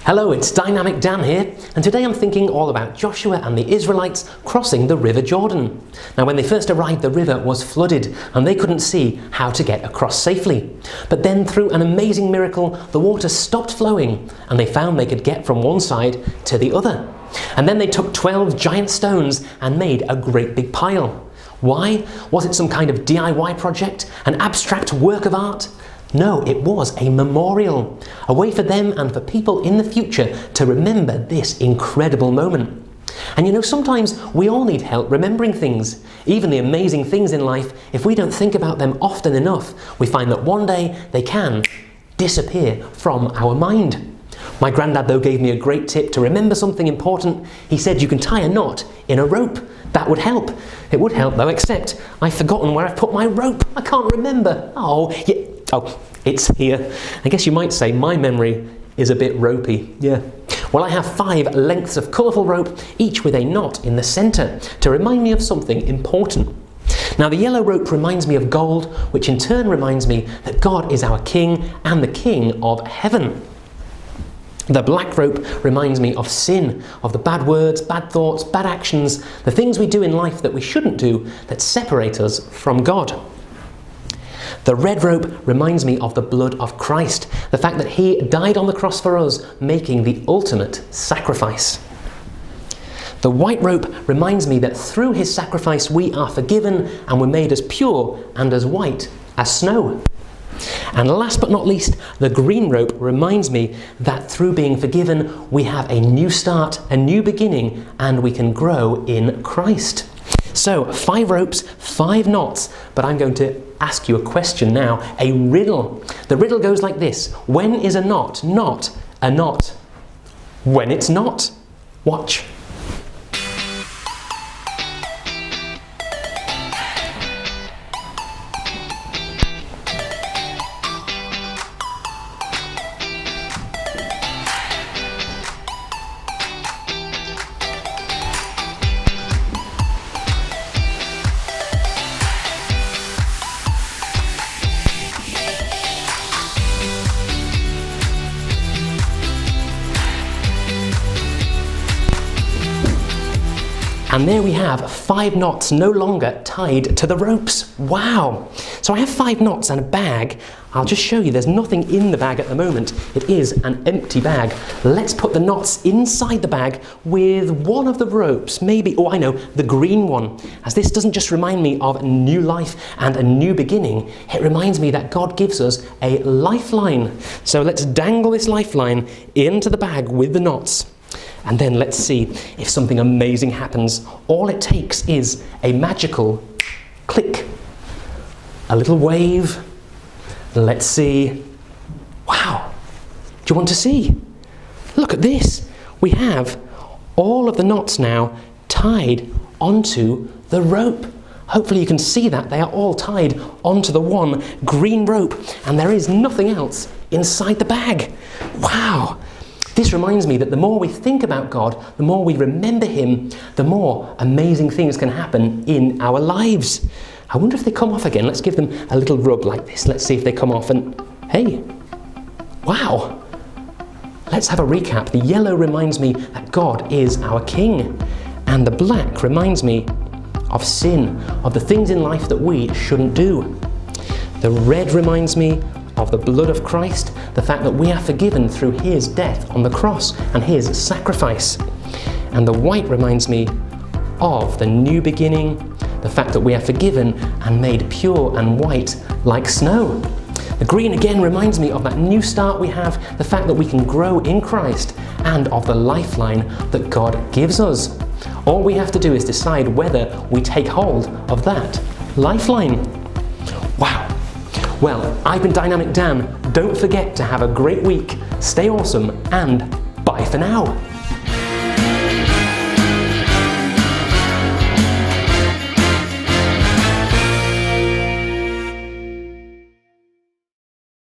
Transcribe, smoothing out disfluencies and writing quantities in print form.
Hello, it's Dynamic Dan here, and today I'm thinking all about Joshua and the Israelites crossing the River Jordan. Now, when they first arrived, the river was flooded and they couldn't see how to get across safely. But then, through an amazing miracle, the water stopped flowing and they found they could get from one side to the other. And then they took 12 giant stones and made a great big pile. Why? Was it some kind of DIY project? An abstract work of art? No, it was a memorial, a way for them and for people in the future to remember this incredible moment. And you know, sometimes we all need help remembering things, even the amazing things in life. If we don't think about them often enough, we find that one day they can disappear from our mind. My granddad, though, gave me a great tip to remember something important. He said you can tie a knot in a rope. That would help. It would help though, except I've forgotten where I've put my rope. I can't remember. Oh, it's here. I guess you might say my memory is a bit ropey. Yeah. Well, I have 5 lengths of colourful rope, each with a knot in the centre, to remind me of something important. Now, the yellow rope reminds me of gold, which in turn reminds me that God is our King and the King of heaven. The black rope reminds me of sin, of the bad words, bad thoughts, bad actions, the things we do in life that we shouldn't do that separate us from God. The red rope reminds me of the blood of Christ, the fact that he died on the cross for us, making the ultimate sacrifice. The white rope reminds me that through his sacrifice we are forgiven and we're made as pure and as white as snow. And last but not least, the green rope reminds me that through being forgiven, we have a new start, a new beginning, and we can grow in Christ. So, 5 ropes, 5 knots, but I'm going to ask you a question now, a riddle. The riddle goes like this: when is a knot not a knot? When it's not? Watch. And there we have 5 knots no longer tied to the ropes. Wow! So I have 5 knots and a bag. I'll just show you, there's nothing in the bag at the moment. It is an empty bag. Let's put the knots inside the bag with one of the ropes, maybe, oh I know, the green one. As this doesn't just remind me of new life and a new beginning, it reminds me that God gives us a lifeline. So let's dangle this lifeline into the bag with the knots. And then let's see if something amazing happens. All it takes is a magical click, a little wave. Let's see. Wow, do you want to see? Look at this. We have all of the knots now tied onto the rope. Hopefully you can see that they are all tied onto the one green rope and there is nothing else inside the bag. Wow. This reminds me that the more we think about God, the more we remember him, the more amazing things can happen in our lives. I wonder if they come off again. Let's give them a little rub like this. Let's see if they come off and, hey, wow. Let's have a recap. The yellow reminds me that God is our King, and the black reminds me of sin, of the things in life that we shouldn't do. The red reminds me of the blood of Christ, the fact that we are forgiven through his death on the cross and his sacrifice. And the white reminds me of the new beginning, the fact that we are forgiven and made pure and white like snow. The green again reminds me of that new start we have, the fact that we can grow in Christ, and of the lifeline that God gives us. All we have to do is decide whether we take hold of that lifeline. Wow. Well, I've been Dynamic Dan. Don't forget to have a great week, stay awesome, and bye for now.